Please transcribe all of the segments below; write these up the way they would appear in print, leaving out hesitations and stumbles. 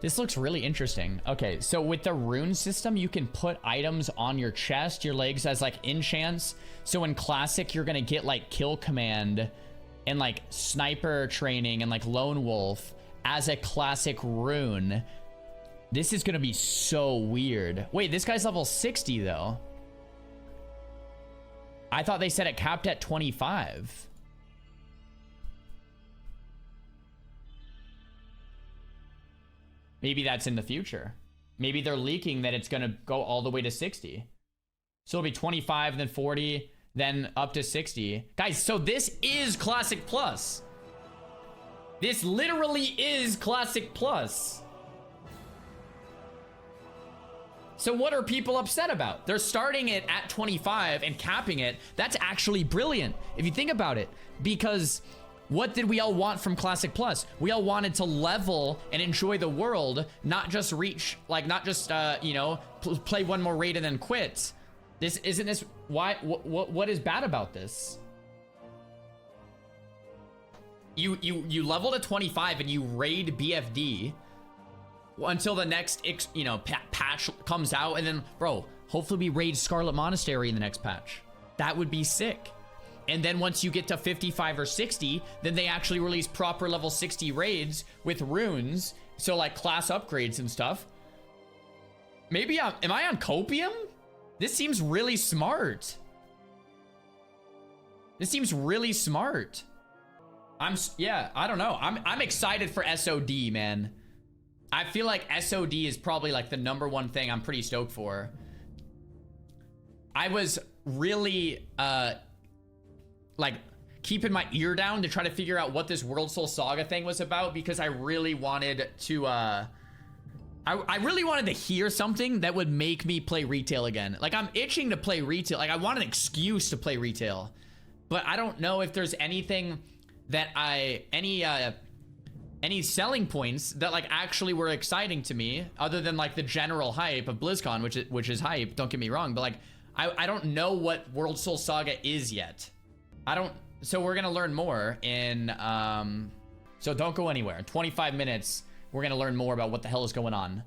This looks really interesting. Okay, so with the rune system, you can put items on your chest, your legs as like enchants. So in classic, you're gonna get like kill command and like sniper training and like lone wolf as a classic rune. This is gonna be so weird. Wait, this guy's level 60 though. I thought they said it capped at 25. Maybe that's in the future. Maybe they're leaking that it's gonna go all the way to 60. So it'll be 25, then 40, then up to 60. Guys, so this is Classic Plus. This literally is Classic Plus. So what are people upset about? They're starting it at 25 and capping it. That's actually brilliant if you think about it, because what did we all want from Classic Plus? We all wanted to level and enjoy the world, not just reach, like not just, you know, play one more raid and then quit. This isn't this, why, what is bad about this? You level to 25 and you raid BFD until the next, you know, patch comes out, and then, bro, hopefully we raid Scarlet Monastery in the next patch. That would be sick. And then once you get to 55 or 60, then they actually release proper level 60 raids with runes. So like class upgrades and stuff. Maybe am I on copium? This seems really smart. This seems really smart. Yeah, I don't know. I'm excited for SOD, man. I feel like SOD is probably like the #1 thing I'm pretty stoked for. I was really, like keeping my ear down to try to figure out what this World Soul Saga thing was about, because I really wanted to I really wanted to hear something that would make me play retail again. Like, I'm itching to play retail. Like, I want an excuse to play retail, but I don't know if there's anything that any selling points that like actually were exciting to me, other than like the general hype of BlizzCon, which is hype, don't get me wrong, but like I don't know what World Soul Saga is yet. So we're gonna learn more in so don't go anywhere. In 25 minutes we're gonna learn more about what the hell is going on.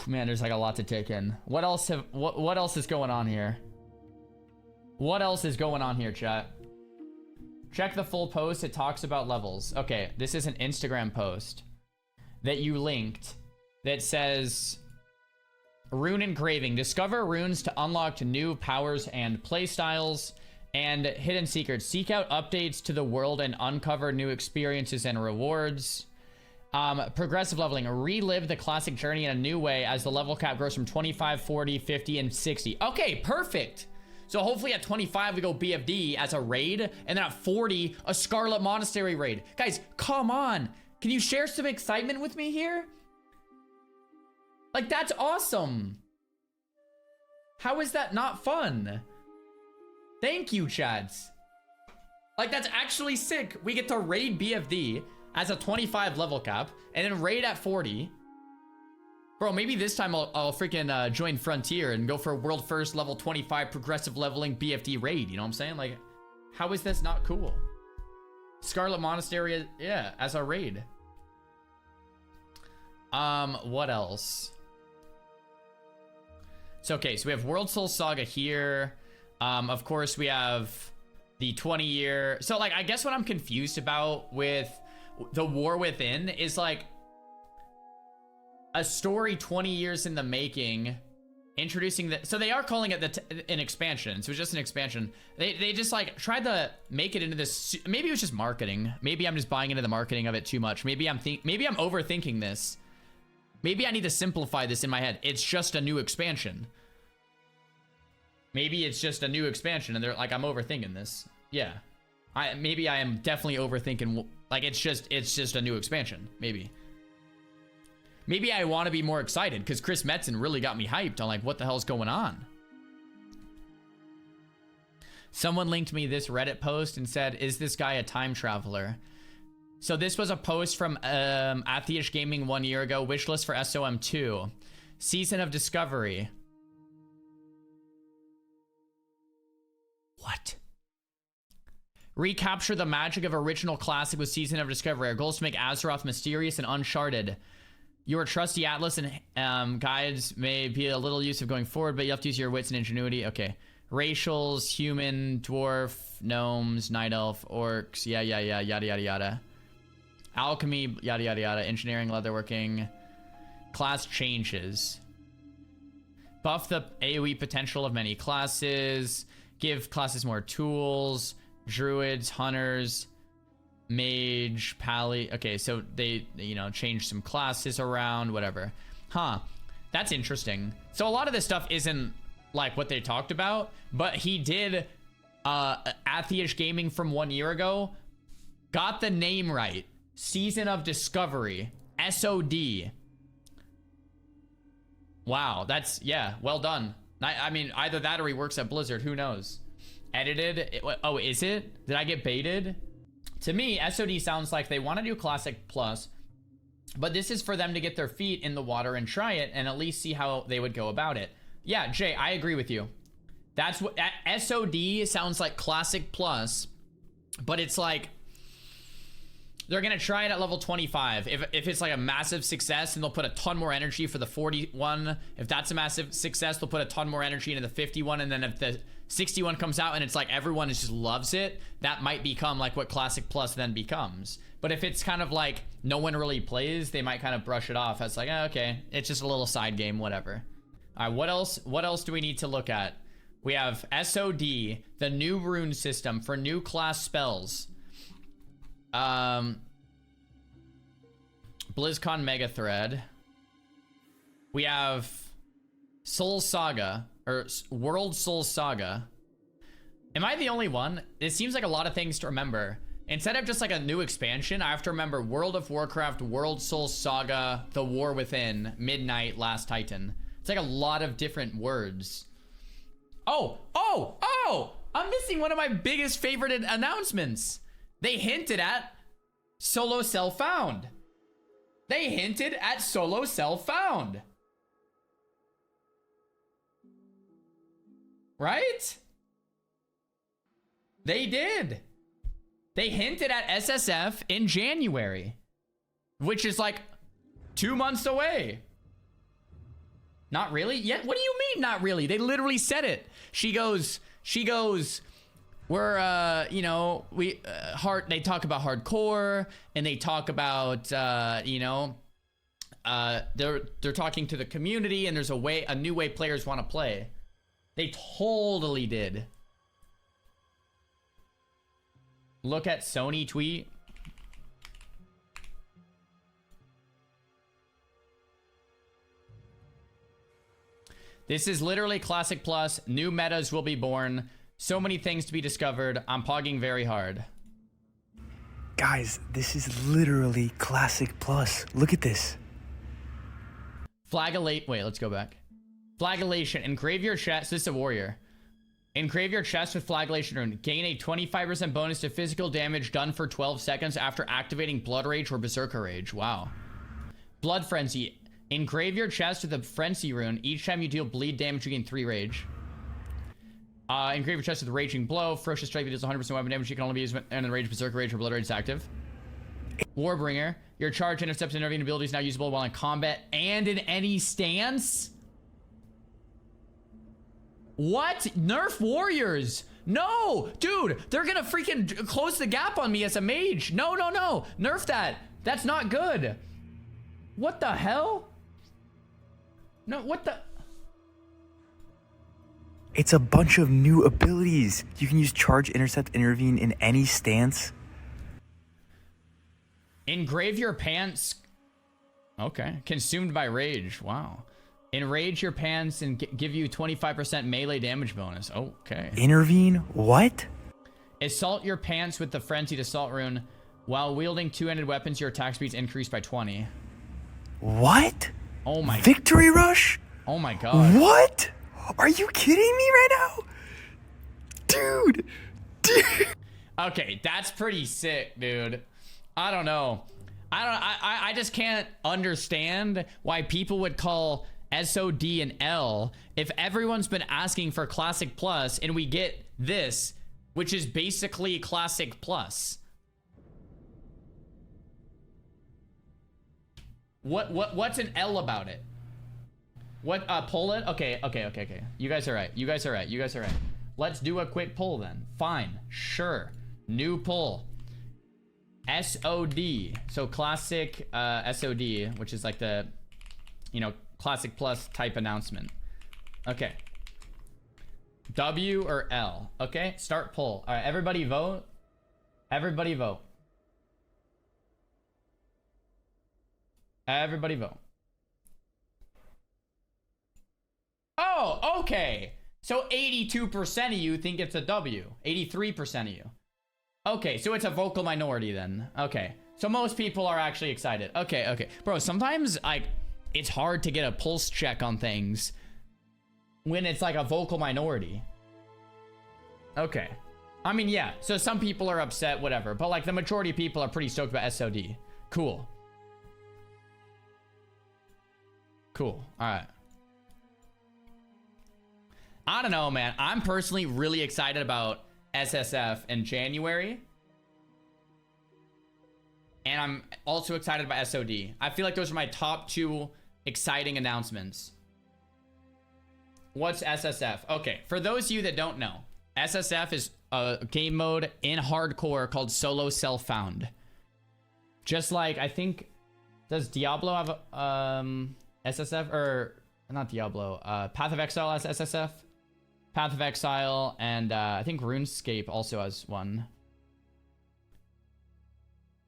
Man, there's like a lot to take in. What else is going on here? What else is going on here, chat? Check the full post. It talks about levels. Okay, this is an Instagram post that you linked that says rune engraving. Discover runes to unlock new powers and playstyles and hidden secrets. Seek out updates to the world and uncover new experiences and rewards. Progressive leveling. Relive the classic journey in a new way as the level cap grows from 25, 40, 50, and 60. Okay, perfect. So hopefully at 25 we go BFD as a raid, and then at 40 a Scarlet Monastery raid. Guys, come on. Can you share some excitement with me here? Like, that's awesome. How is that not fun? Thank you, chads. Like, that's actually sick. We get to raid BFD as a 25 level cap, and then raid at 40. Bro, maybe this time I'll freaking join Frontier and go for a world first level 25 progressive leveling BFD raid. You know what I'm saying? Like, how is this not cool? Scarlet Monastery, yeah, as a raid. What else? So, okay, so we have World Soul Saga here. Of course, we have the 20-year. So, like, I guess what I'm confused about with the War Within is, like, a story 20 years in the making, introducing the, so they are calling it an expansion, so it's just an expansion. They just like tried to make it into this, maybe it was just marketing, maybe I'm just buying into the marketing of it too much, maybe I'm overthinking this, maybe I need to simplify this in my head. It's just a new expansion, maybe it's just a new expansion, and they're like, I'm overthinking this. Yeah, maybe I am definitely overthinking, like it's just a new expansion. Maybe I want to be more excited because Chris Metzen really got me hyped on like what the hell's going on. Someone linked me this Reddit post and said, is this guy a time traveler? So this was a post from Atheish Gaming 1 year ago. Wishlist for SOM 2. Season of Discovery. What? Recapture the magic of original classic with Season of Discovery. Our goal is to make Azeroth mysterious and uncharted. Your trusty atlas and guides may be a little use of going forward, but you have to use your wits and ingenuity. Okay. Racials, human, dwarf, gnomes, night elf, orcs, yada. Alchemy, yada. Engineering, leatherworking. Class changes. Buff the AoE potential of many classes. Give classes more tools. Druids, hunters, mage, pally. Okay, so they, you know, change some classes around, whatever. Huh. That's interesting. So a lot of this stuff isn't like what they talked about, but he did Atheish Gaming from 1 year ago. Got the name right. Season of Discovery. SOD. Wow, that's, yeah, well done. I mean, either that or he works at Blizzard, who knows? Edited, oh, is it? Did I get baited? To me, SOD sounds like they want to do Classic Plus, but this is for them to get their feet in the water and try it and at least see how they would go about it. Yeah, Jay, I agree with you. That's what, SOD sounds like Classic Plus, but it's like, they're gonna try it at level 25. If it's like a massive success, then they'll put a ton more energy for the 41. If that's a massive success, they'll put a ton more energy into the 51. And then if the 61 comes out and it's like everyone just loves it, that might become like what Classic Plus then becomes. But if it's kind of like no one really plays, they might kind of brush it off as like, oh, okay, it's just a little side game, whatever. All right, what else do we need to look at? We have SOD, the new rune system for new class spells. BlizzCon Mega Thread. We have Soul Saga, or World Soul Saga. Am I the only one? It seems like a lot of things to remember. Instead of just like a new expansion, I have to remember World of Warcraft, World Soul Saga, The War Within, Midnight, Last Titan. It's like a lot of different words. Oh! I'm missing one of my biggest favorite announcements. They hinted at Solo Self Found. They hinted at Solo Self Found. Right? They did. They hinted at SSF in January, which is like 2 months away. Not really? Yet? What do you mean not really? They literally said it. She goes, we're, you know, they talk about hardcore and they talk about, you know, they're talking to the community and there's a new way players want to play. They totally did. Look at Sony tweet. This is literally Classic Plus. New metas will be born. So many things to be discovered. I'm pogging very hard. Guys, this is literally Classic Plus. Look at this. Flagellate. Wait, let's go back. Flagellation. Engrave your chest. This is a warrior. Engrave your chest with Flagellation Rune. Gain a 25% bonus to physical damage done for 12 seconds after activating Blood Rage or Berserker Rage. Wow. Blood Frenzy. Engrave your chest with a Frenzy Rune. Each time you deal bleed damage, you gain 3 rage. Engrave your chest with Raging Blow. Ferocious Strike deals 100% weapon damage. You can only be used when the Rage, Berserker Rage, or Blood Rage is active. Warbringer. Your charge, intercepts, and intervening ability is now usable while in combat and in any stance. What? Nerf warriors. No, dude, they're gonna freaking close the gap on me as a mage. No. Nerf that. That's not good. What the hell? No, what the? It's a bunch of new abilities. You can use charge, intercept, intervene in any stance. Engrave your pants. Okay. Consumed by rage. Wow. Enrage your pants and give you 25% melee damage bonus. Okay. Intervene? What? Assault your pants with the Frenzied Assault Rune. While wielding two-handed weapons, your attack speeds increase by 20. What? Oh my. Victory Rush? Oh my god. What? Are you kidding me right now? Dude. Okay, that's pretty sick, dude. I don't know. I just can't understand why people would call SOD an L if everyone's been asking for Classic Plus and we get this, which is basically Classic Plus. What's an L about it? What, pull it? Okay. You guys are right. Let's do a quick pull then. Fine, sure. New pull. SOD. So classic SOD, which is like the, you know, classic plus type announcement. Okay. W or L? Okay, start poll. All right, everybody vote. Everybody vote. Everybody vote. Oh, okay. So 82% of you think it's a W. 83% of you. Okay, so it's a vocal minority then. Okay. So most people are actually excited. Okay. Bro, sometimes like it's hard to get a pulse check on things when it's like a vocal minority. Okay. I mean, yeah. So some people are upset, whatever. But like the majority of people are pretty stoked about SOD. Cool. Cool. All right. I don't know, man. I'm personally really excited about SSF in January. And I'm also excited about SOD. I feel like those are my top two exciting announcements. What's SSF? Okay, for those of you that don't know, SSF is a game mode in hardcore called Solo Self-Found. Just like, I think, does Diablo have SSF? Or, not Diablo, Path of Exile has SSF. Path of Exile, and I think RuneScape also has one.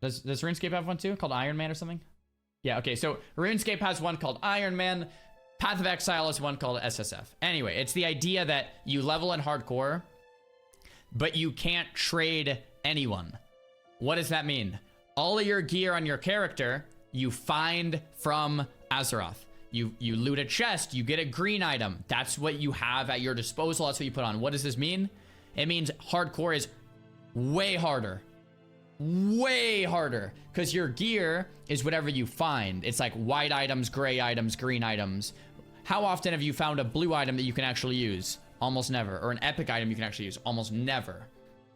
Does RuneScape have one too? Called Iron Man or something? Yeah, okay, so RuneScape has one called Iron Man. Path of Exile is one called SSF. Anyway, it's the idea that you level in hardcore, but you can't trade anyone. What does that mean? All of your gear on your character, you find from Azeroth. You loot a chest, you get a green item. That's what you have at your disposal. That's what you put on. What does this mean? It means hardcore is way harder. Way harder. Because your gear is whatever you find. It's like white items, gray items, green items. How often have you found a blue item that you can actually use? Almost never. Or an epic item you can actually use? Almost never.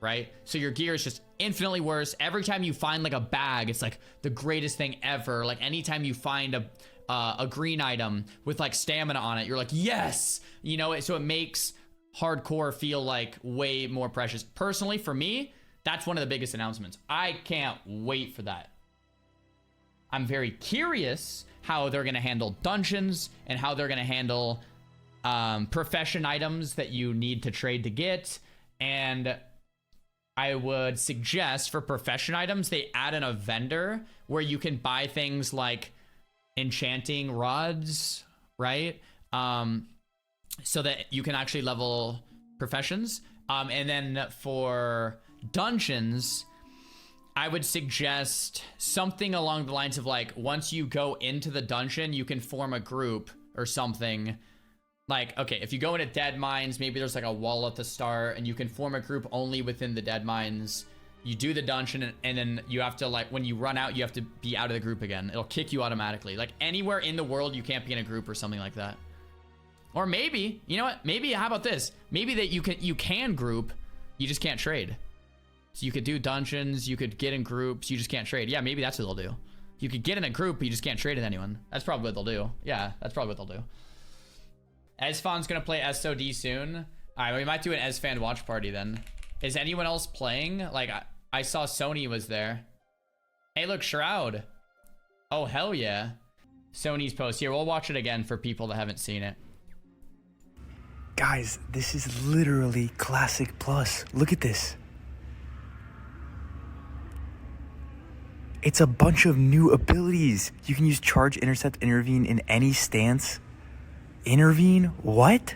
Right? So your gear is just infinitely worse. Every time you find like a bag, it's like the greatest thing ever. Like anytime you find a green item with like stamina on it, you're like, yes, you know. So it makes hardcore feel like way more precious. Personally, for me, that's one of the biggest announcements. I can't wait for that. I'm very curious how they're going to handle dungeons and how they're going to handle profession items that you need to trade to get. And I would suggest for profession items, they add in a vendor where you can buy things like enchanting rods, right? So that you can actually level professions. And then for dungeons, I would suggest something along the lines of like, once you go into the dungeon, you can form a group or something. Like, okay, if you go into Dead Mines, maybe there's like a wall at the start and you can form a group only within the Dead Mines. You do the dungeon and then you have to, like, when you run out, you have to be out of the group again. It'll kick you automatically. Like anywhere in the world, you can't be in a group or something like that. Or maybe, you know what? Maybe, how about this? Maybe that you can group, you just can't trade. So you could do dungeons, you could get in groups, you just can't trade. Yeah, maybe that's what they'll do. You could get in a group, but you just can't trade with anyone. That's probably what they'll do. Yeah, that's probably what they'll do. Esfan's gonna play SOD soon. All right, we might do an Esfan watch party then. Is anyone else playing? Like, I saw Sony was there. Hey, look, Shroud. Oh, hell yeah. Sony's post. Here, we'll watch it again for people that haven't seen it. Guys, this is literally Classic Plus. Look at this. It's a bunch of new abilities. You can use Charge, Intercept, Intervene in any stance. Intervene? What?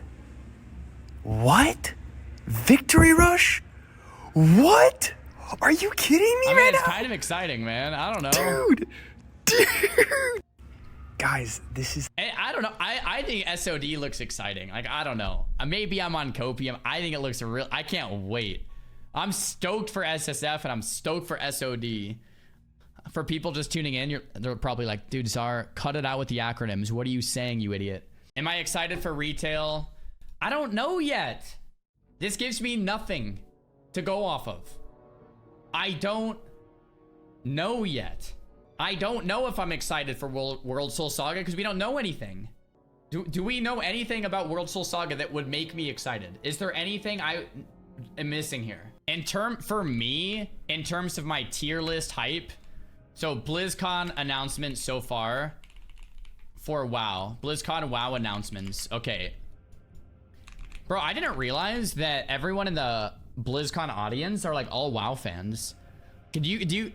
What? Victory Rush? What? Are you kidding me, I mean, right it's now? kind of exciting, man. I don't know. Dude. Guys, this is... I don't know. I think SOD looks exciting. Like, I don't know. Maybe I'm on copium. I think it looks real. I can't wait. I'm stoked for SSF and I'm stoked for SOD. For people just tuning in, they're probably like, dude, Czar, cut it out with the acronyms. What are you saying, you idiot? Am I excited for retail? I don't know yet. This gives me nothing to go off of. I don't know yet. I don't know if I'm excited for World Soul Saga because we don't know anything. Do we know anything about World Soul Saga that would make me excited? Is there anything I am missing here? For me, in terms of my tier list hype, so BlizzCon announcements so far for WoW. BlizzCon WoW announcements. Okay. Bro, I didn't realize that everyone in the BlizzCon audience are like all WoW fans.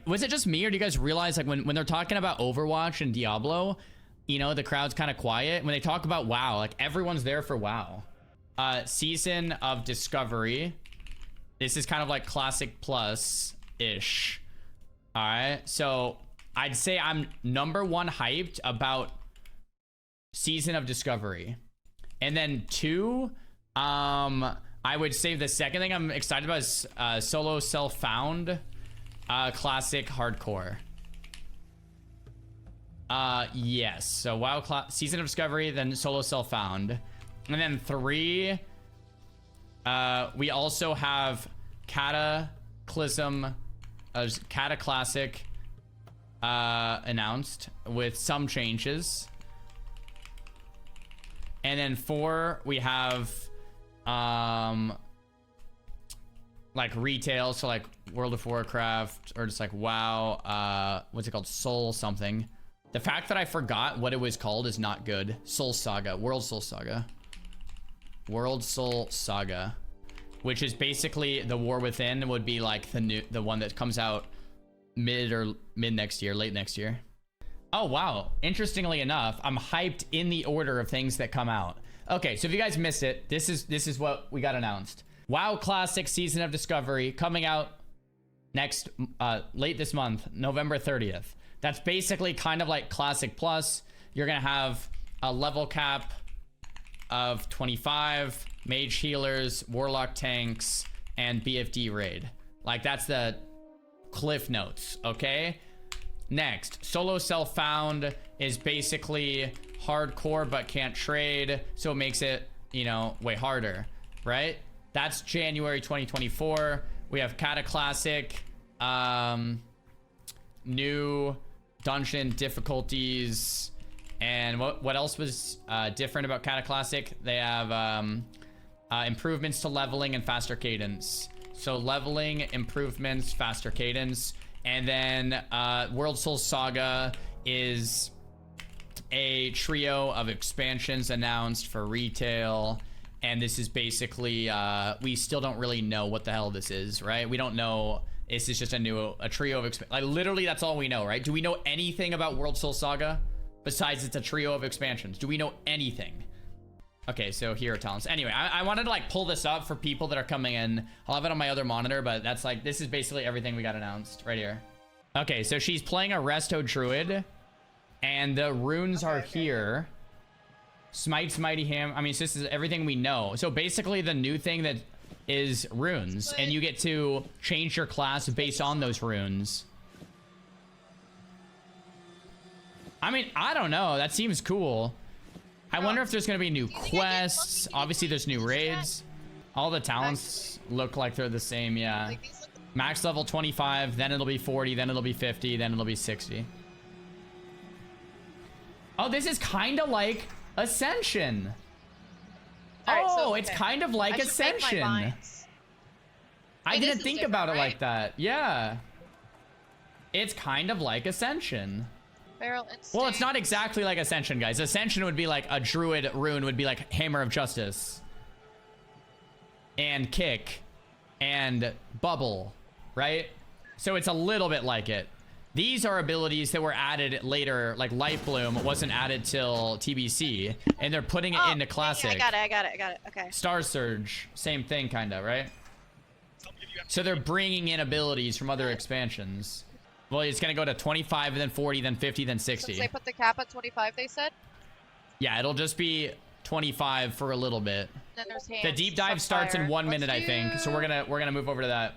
Was it just me, or do you guys realize like when they're talking about Overwatch and Diablo, you know, the crowd's kind of quiet. When they talk about WoW, like everyone's there for WoW. Season of Discovery. This is kind of like Classic Plus-ish. All right, so I'd say I'm #1 hyped about Season of Discovery. And then 2, I would say the second thing I'm excited about is Solo Self-Found, Classic Hardcore. Yes, so WoW Season of Discovery, then Solo Self-Found. And then 3, we also have Cataclysm, Cataclassic announced with some changes. And then 4, we have like retail, so like World of Warcraft, or just like WoW, what's it called, Soul something. The fact that I forgot what it was called is not good. Soul Saga, World Soul Saga. World Soul Saga, which is basically the War Within, would be like the one that comes out mid next year, late next year. Oh wow, interestingly enough, I'm hyped in the order of things that come out. Okay, so if you guys missed it, this is what we got announced. WoW Classic Season of Discovery coming out next late this month, November 30th. That's basically kind of like Classic Plus. You're gonna have a level cap of 25, mage healers, warlock tanks, and BFD raid. Like that's the cliff notes, okay? Next, Solo Self-Found is basically hardcore but can't trade, so it makes it, you know, way harder, right? That's January 2024. We have Cataclassic, new dungeon difficulties, and what else was different about Cataclassic? They have improvements to leveling and faster cadence. So leveling, improvements, faster cadence. And then World Soul Saga is a trio of expansions announced for retail. And this is basically, we still don't really know what the hell this is, right? We don't know. This is just a trio of like literally that's all we know, right? Do we know anything about World Soul Saga besides it's a trio of expansions? Do we know anything? Okay, so here are talents. Anyway, I wanted to like pull this up for people that are coming in. I'll have it on my other monitor, but that's like, this is basically everything we got announced right here. Okay, so she's playing a Resto Druid, and the runes are here. Smite's Mighty Ham. I mean, so this is everything we know. So basically the new thing that is runes, and you get to change your class based on those runes. I mean, I don't know. That seems cool. I wonder if there's going to be new quests. Obviously, there's new raids. All the talents look like they're the same, yeah. Max level 25, then it'll be 40, then it'll be 50, then it'll be 60. Oh, this is kind of like Ascension. Oh, it's kind of like Ascension. I didn't think about it like that. Yeah. It's kind of like Ascension. Well, it's not exactly like Ascension, guys. Ascension would be like a druid rune would be like Hammer of Justice. And Kick. And Bubble. Right? So it's a little bit like it. These are abilities that were added later, like Light Bloom wasn't added till TBC. And they're putting it into Classic. I got it. Okay. Star Surge, same thing kind of, right? So they're bringing in abilities from other expansions. Well, it's gonna go to 25, and then 40, then 50, then 60. Since they put the cap at 25, they said? Yeah, it'll just be 25 for a little bit. Then there's hands, the deep dive starts in 1 minute, I think. So we're gonna move over to that.